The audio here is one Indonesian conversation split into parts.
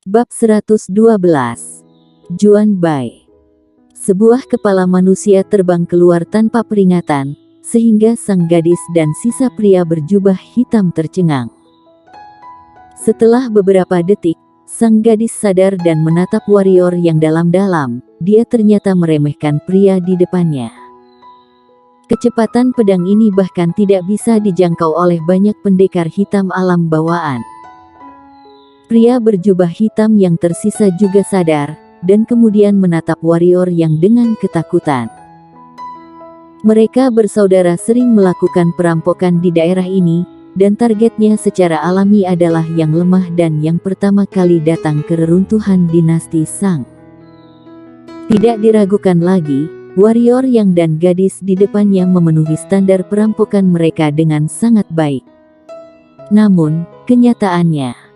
Bab 112. Juan Bai. Sebuah kepala manusia terbang keluar tanpa peringatan, sehingga sang gadis dan sisa pria berjubah hitam tercengang. Setelah beberapa detik, sang gadis sadar dan menatap warrior yang dalam-dalam. Dia ternyata meremehkan pria di depannya. Kecepatan pedang ini bahkan tidak bisa dijangkau oleh banyak pendekar hitam alam bawaan. Pria berjubah hitam yang tersisa juga sadar, dan kemudian menatap warrior yang dengan ketakutan. Mereka bersaudara sering melakukan perampokan di daerah ini, dan targetnya secara alami adalah yang lemah dan yang pertama kali datang ke reruntuhan dinasti Shang. Tidak diragukan lagi, warrior yang dan gadis di depannya memenuhi standar perampokan mereka dengan sangat baik. Namun, kenyataannya,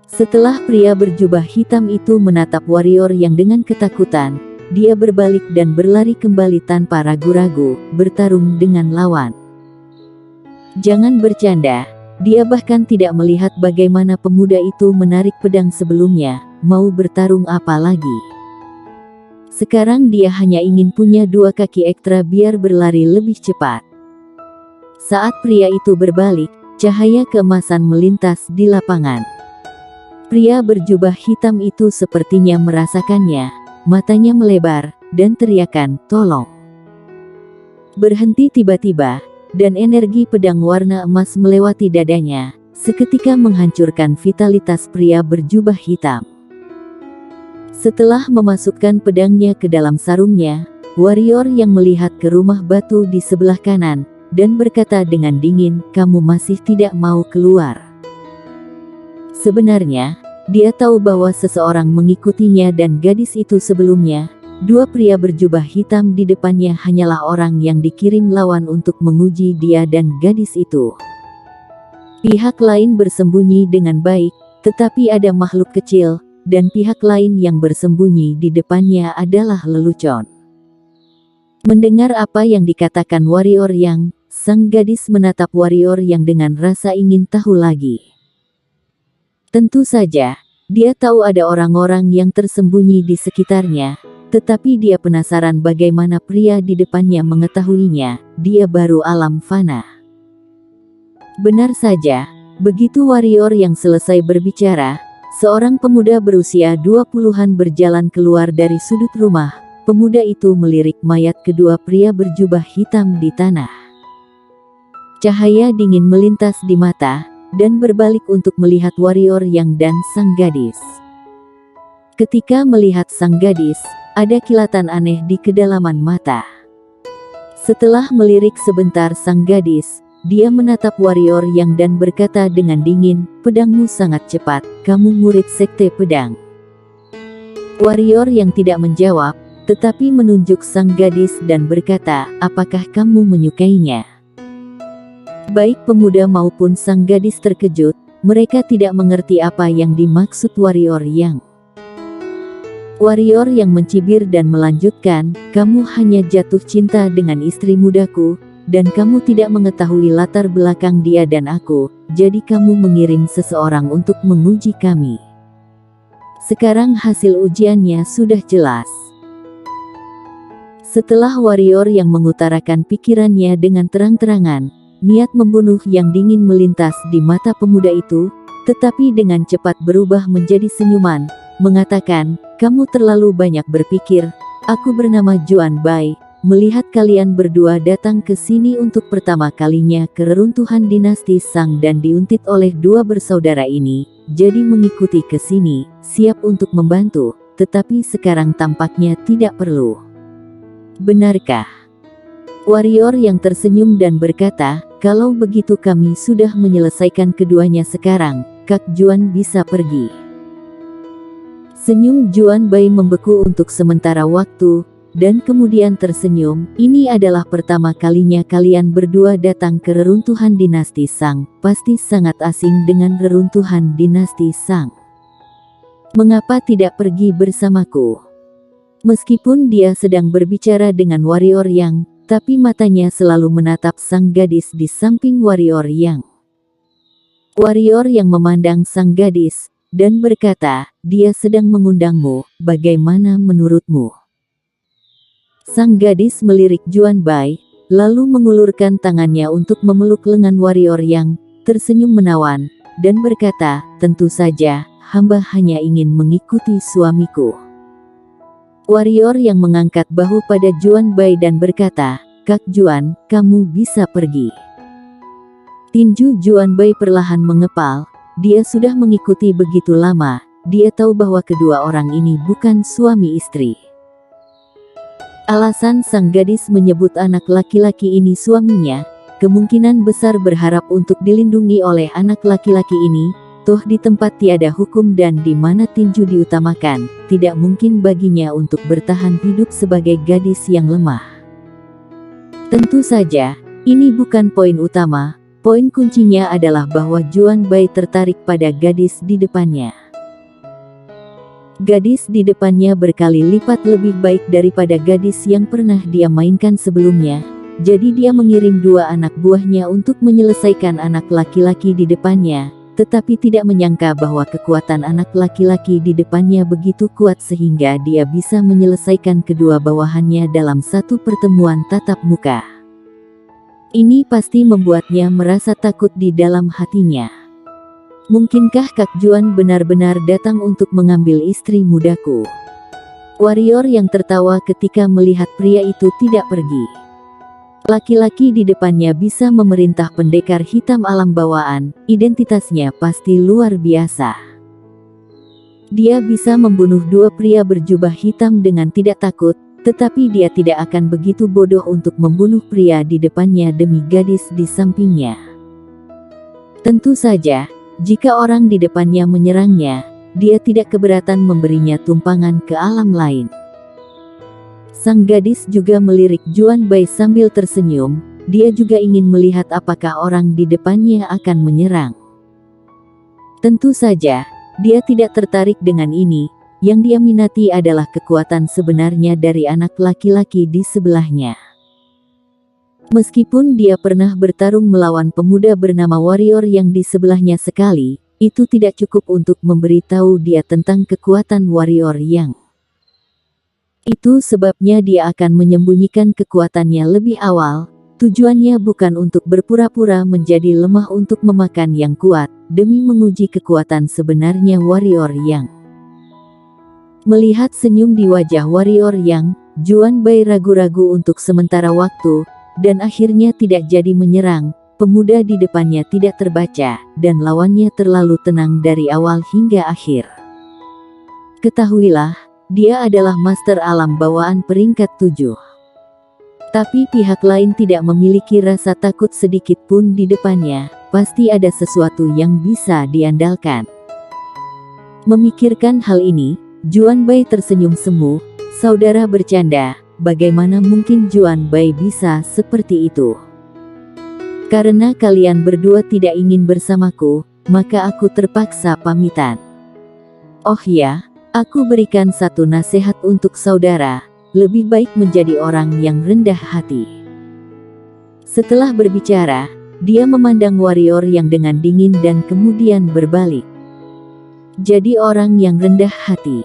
setelah pria berjubah hitam itu menatap warrior yang dengan ketakutan, dia berbalik dan berlari kembali tanpa ragu-ragu, bertarung dengan lawan. Jangan bercanda, dia bahkan tidak melihat bagaimana pemuda itu menarik pedang sebelumnya, mau bertarung apa lagi. Sekarang dia hanya ingin punya dua kaki ekstra biar berlari lebih cepat. Saat pria itu berbalik, cahaya keemasan melintas di lapangan. Pria berjubah hitam itu sepertinya merasakannya, matanya melebar, dan teriakan, "Tolong!" Berhenti tiba-tiba, dan energi pedang warna emas melewati dadanya, seketika menghancurkan vitalitas pria berjubah hitam. Setelah memasukkan pedangnya ke dalam sarungnya, warrior yang melihat ke rumah batu di sebelah kanan, dan berkata dengan dingin, "Kamu masih tidak mau keluar." Sebenarnya, dia tahu bahwa seseorang mengikutinya dan gadis itu sebelumnya. Dua pria berjubah hitam di depannya hanyalah orang yang dikirim lawan untuk menguji dia dan gadis itu. Pihak lain bersembunyi dengan baik, tetapi ada makhluk kecil, dan pihak lain yang bersembunyi di depannya adalah lelucon. Mendengar apa yang dikatakan warrior yang, sang gadis menatap warrior yang dengan rasa ingin tahu lagi. Tentu saja, dia tahu ada orang-orang yang tersembunyi di sekitarnya, tetapi dia penasaran bagaimana pria di depannya mengetahuinya. Dia baru alam fana. Benar saja, begitu warrior yang selesai berbicara, seorang pemuda berusia 20-an berjalan keluar dari sudut rumah. Pemuda itu melirik mayat kedua pria berjubah hitam di tanah. Cahaya dingin melintas di mata, dan berbalik untuk melihat warrior yang dan sang gadis. Ketika melihat sang gadis, ada kilatan aneh di kedalaman mata. Setelah melirik sebentar sang gadis, dia menatap warrior yang dan berkata dengan dingin, "Pedangmu sangat cepat, kamu murid sekte pedang." Warrior yang tidak menjawab, tetapi menunjuk sang gadis dan berkata, "Apakah kamu menyukainya?" Baik pemuda maupun sang gadis terkejut, mereka tidak mengerti apa yang dimaksud warrior yang. Warrior yang mencibir dan melanjutkan, "Kamu hanya jatuh cinta dengan istri mudaku, dan kamu tidak mengetahui latar belakang dia dan aku, jadi kamu mengirim seseorang untuk menguji kami. Sekarang hasil ujiannya sudah jelas." Setelah warrior yang mengutarakan pikirannya dengan terang-terangan, niat membunuh yang dingin melintas di mata pemuda itu, tetapi dengan cepat berubah menjadi senyuman, mengatakan, "Kamu terlalu banyak berpikir. Aku bernama Juan Bai, melihat kalian berdua datang ke sini untuk pertama kalinya ke reruntuhan dinasti Shang dan diuntit oleh dua bersaudara ini, jadi mengikuti ke sini, siap untuk membantu, tetapi sekarang tampaknya tidak perlu. Benarkah?" Warrior yang tersenyum dan berkata, "Kalau begitu kami sudah menyelesaikan keduanya sekarang, Kak Juan bisa pergi." Senyum Juan Bai membeku untuk sementara waktu, dan kemudian tersenyum, "Ini adalah pertama kalinya kalian berdua datang ke reruntuhan dinasti Shang, pasti sangat asing dengan reruntuhan dinasti Shang. Mengapa tidak pergi bersamaku?" Meskipun dia sedang berbicara dengan warrior yang, tapi matanya selalu menatap sang gadis di samping warrior yang. Warrior yang memandang sang gadis, dan berkata, "Dia sedang mengundangmu, bagaimana menurutmu?" Sang gadis melirik Juan Bai, lalu mengulurkan tangannya untuk memeluk lengan warrior yang tersenyum menawan, dan berkata, "Tentu saja, hamba hanya ingin mengikuti suamiku." Warrior yang mengangkat bahu pada Juan Bai dan berkata, "Kak Juan, kamu bisa pergi." Tinju Juan Bai perlahan mengepal, dia sudah mengikuti begitu lama, dia tahu bahwa kedua orang ini bukan suami istri. Alasan sang gadis menyebut anak laki-laki ini suaminya, kemungkinan besar berharap untuk dilindungi oleh anak laki-laki ini. Toh di tempat tiada hukum dan di mana tinju diutamakan, tidak mungkin baginya untuk bertahan hidup sebagai gadis yang lemah. Tentu saja, ini bukan poin utama, poin kuncinya adalah bahwa Juan Bai tertarik pada gadis di depannya. Gadis di depannya berkali lipat lebih baik daripada gadis yang pernah dia mainkan sebelumnya, jadi dia mengirim dua anak buahnya untuk menyelesaikan anak laki-laki di depannya. Tetapi tidak menyangka bahwa kekuatan anak laki-laki di depannya begitu kuat sehingga dia bisa menyelesaikan kedua bawahannya dalam satu pertemuan tatap muka. Ini pasti membuatnya merasa takut di dalam hatinya. Mungkinkah Kak Juan benar-benar datang untuk mengambil istri mudaku? Warrior yang tertawa ketika melihat pria itu tidak pergi. Laki-laki di depannya bisa memerintah pendekar hitam alam bawaan, identitasnya pasti luar biasa. Dia bisa membunuh dua pria berjubah hitam dengan tidak takut, tetapi dia tidak akan begitu bodoh untuk membunuh pria di depannya demi gadis di sampingnya. Tentu saja, jika orang di depannya menyerangnya, dia tidak keberatan memberinya tumpangan ke alam lain. Sang gadis juga melirik Juan Bai sambil tersenyum, dia juga ingin melihat apakah orang di depannya akan menyerang. Tentu saja, dia tidak tertarik dengan ini, yang dia minati adalah kekuatan sebenarnya dari anak laki-laki di sebelahnya. Meskipun dia pernah bertarung melawan pemuda bernama warrior yang di sebelahnya sekali, itu tidak cukup untuk memberitahu dia tentang kekuatan warrior yang. Itu sebabnya dia akan menyembunyikan kekuatannya lebih awal, tujuannya bukan untuk berpura-pura menjadi lemah untuk memakan yang kuat, demi menguji kekuatan sebenarnya warrior yang. Melihat senyum di wajah warrior yang, Juan Bai ragu-ragu untuk sementara waktu, dan akhirnya tidak jadi menyerang. Pemuda di depannya tidak terbaca, dan lawannya terlalu tenang dari awal hingga akhir. Ketahuilah, dia adalah master alam bawaan peringkat 7. Tapi pihak lain tidak memiliki rasa takut sedikit pun di depannya, pasti ada sesuatu yang bisa diandalkan. Memikirkan hal ini, Juan Bai tersenyum semu, "Saudara bercanda, bagaimana mungkin Juan Bai bisa seperti itu? Karena kalian berdua tidak ingin bersamaku, maka aku terpaksa pamitan. Oh ya, aku berikan satu nasihat untuk saudara, lebih baik menjadi orang yang rendah hati." Setelah berbicara, dia memandang warrior yang dengan dingin dan kemudian berbalik. "Jadi orang yang rendah hati."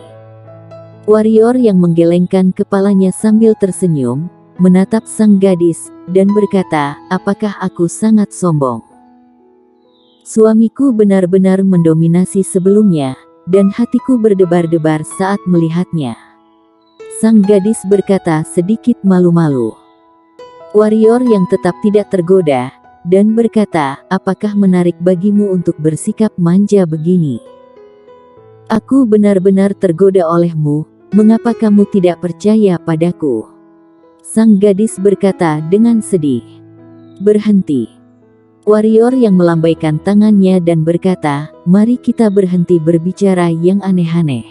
Warrior yang menggelengkan kepalanya sambil tersenyum, menatap sang gadis, dan berkata, "Apakah aku sangat sombong? Suamiku benar-benar mendominasi sebelumnya, dan hatiku berdebar-debar saat melihatnya." Sang gadis berkata sedikit malu-malu. Warrior yang tetap tidak tergoda, dan berkata, "Apakah menarik bagimu untuk bersikap manja begini? Aku benar-benar tergoda olehmu, mengapa kamu tidak percaya padaku?" Sang gadis berkata dengan sedih. "Berhenti." Warrior yang melambaikan tangannya dan berkata, "Mari kita berhenti berbicara yang aneh-aneh.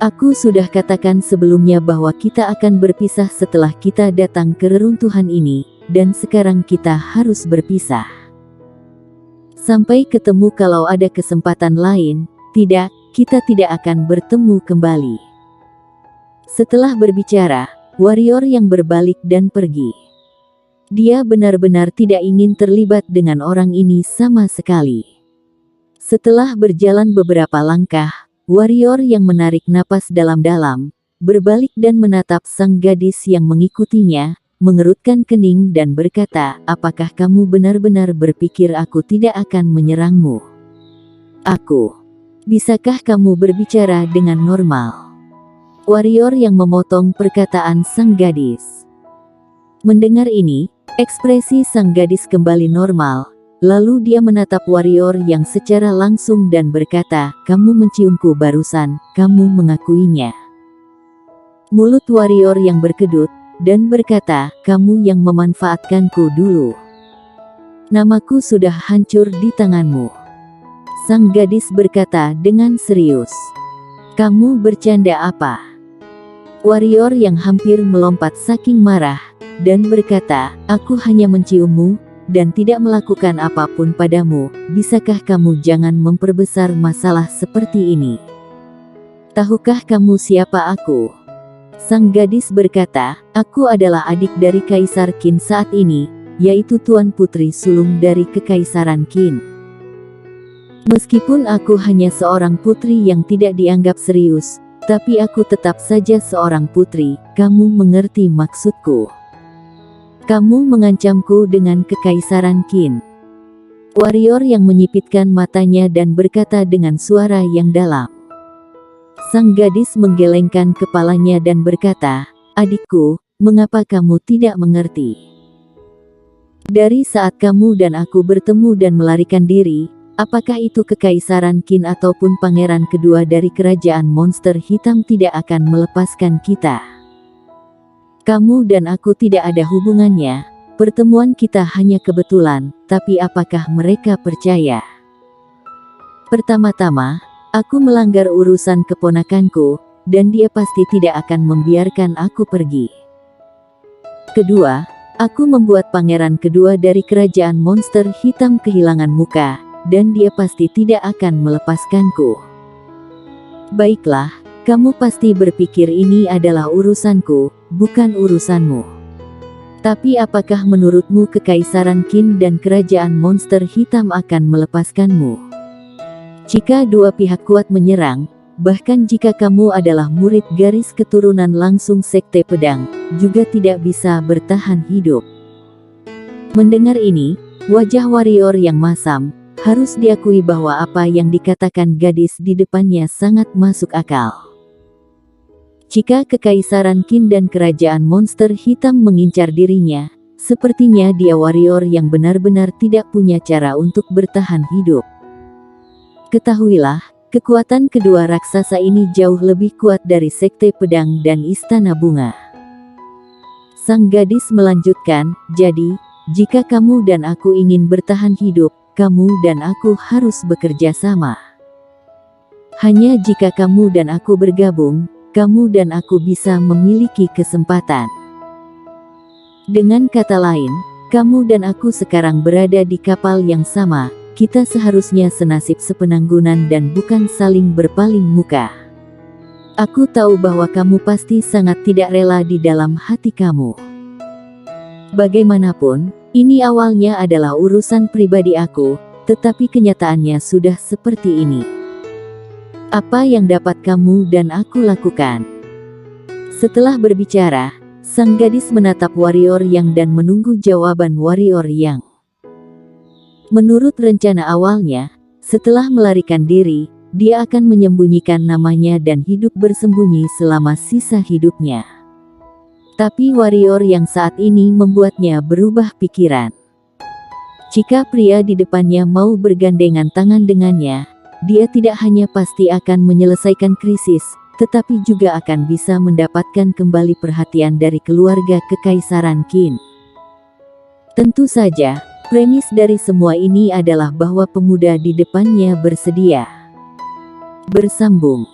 Aku sudah katakan sebelumnya bahwa kita akan berpisah setelah kita datang ke reruntuhan ini, dan sekarang kita harus berpisah. Sampai ketemu kalau ada kesempatan lain, tidak, kita tidak akan bertemu kembali." Setelah berbicara, warrior yang berbalik dan pergi. Dia benar-benar tidak ingin terlibat dengan orang ini sama sekali. Setelah berjalan beberapa langkah, warrior yang menarik napas dalam-dalam, berbalik dan menatap sang gadis yang mengikutinya, mengerutkan kening dan berkata, "Apakah kamu benar-benar berpikir aku tidak akan menyerangmu? Bisakah kamu berbicara dengan normal?" Warrior yang memotong perkataan sang gadis. Mendengar ini, ekspresi sang gadis kembali normal. Lalu dia menatap warrior yang secara langsung dan berkata, "Kamu menciumku barusan, kamu mengakuinya." Mulut warrior yang berkedut, dan berkata, "Kamu yang memanfaatkanku dulu. Namaku sudah hancur di tanganmu." Sang gadis berkata dengan serius, "Kamu bercanda apa?" Warrior yang hampir melompat saking marah, dan berkata, "Aku hanya menciummu, dan tidak melakukan apapun padamu. Bisakah kamu jangan memperbesar masalah seperti ini? Tahukah kamu siapa aku?" Sang gadis berkata, "Aku adalah adik dari Kaisar Qin saat ini, yaitu Tuan Putri Sulung dari Kekaisaran Qin. Meskipun aku hanya seorang putri yang tidak dianggap serius, tapi aku tetap saja seorang putri. Kamu mengerti maksudku? Kamu mengancamku dengan Kekaisaran Qin." Warrior yang menyipitkan matanya dan berkata dengan suara yang dalam. Sang gadis menggelengkan kepalanya dan berkata, "Adikku, mengapa kamu tidak mengerti? Dari saat kamu dan aku bertemu dan melarikan diri, apakah itu Kekaisaran Qin ataupun pangeran kedua dari kerajaan monster hitam tidak akan melepaskan kita. Kamu dan aku tidak ada hubungannya, pertemuan kita hanya kebetulan, tapi apakah mereka percaya? Pertama-tama, aku melanggar urusan keponakanku, dan dia pasti tidak akan membiarkan aku pergi. Kedua, aku membuat pangeran kedua dari kerajaan monster hitam kehilangan muka, dan dia pasti tidak akan melepaskanku. Baiklah, kamu pasti berpikir ini adalah urusanku, bukan urusanmu. Tapi apakah menurutmu Kekaisaran Qin dan kerajaan monster hitam akan melepaskanmu? Jika dua pihak kuat menyerang, bahkan jika kamu adalah murid garis keturunan langsung Sekte Pedang, juga tidak bisa bertahan hidup." Mendengar ini, wajah warrior yang masam, harus diakui bahwa apa yang dikatakan gadis di depannya sangat masuk akal. Jika Kekaisaran Qin dan kerajaan monster hitam mengincar dirinya, sepertinya dia warrior yang benar-benar tidak punya cara untuk bertahan hidup. Ketahuilah, kekuatan kedua raksasa ini jauh lebih kuat dari Sekte Pedang dan Istana Bunga. Sang gadis melanjutkan, "Jadi, jika kamu dan aku ingin bertahan hidup, kamu dan aku harus bekerja sama. Hanya jika kamu dan aku bergabung, kamu dan aku bisa memiliki kesempatan. Dengan kata lain, kamu dan aku sekarang berada di kapal yang sama. Kita seharusnya senasib sepenanggungan dan bukan saling berpaling muka. Aku tahu bahwa kamu pasti sangat tidak rela di dalam hati kamu. Bagaimanapun, ini awalnya adalah urusan pribadi aku, tetapi kenyataannya sudah seperti ini. Apa yang dapat kamu dan aku lakukan?" Setelah berbicara, sang gadis menatap warrior yang dan menunggu jawaban warrior yang. Menurut rencana awalnya, setelah melarikan diri, dia akan menyembunyikan namanya dan hidup bersembunyi selama sisa hidupnya. Tapi warrior yang saat ini membuatnya berubah pikiran. Jika pria di depannya mau bergandengan tangan dengannya, dia tidak hanya pasti akan menyelesaikan krisis, tetapi juga akan bisa mendapatkan kembali perhatian dari keluarga Kekaisaran Qin. Tentu saja, premis dari semua ini adalah bahwa pemuda di depannya bersedia. Bersambung.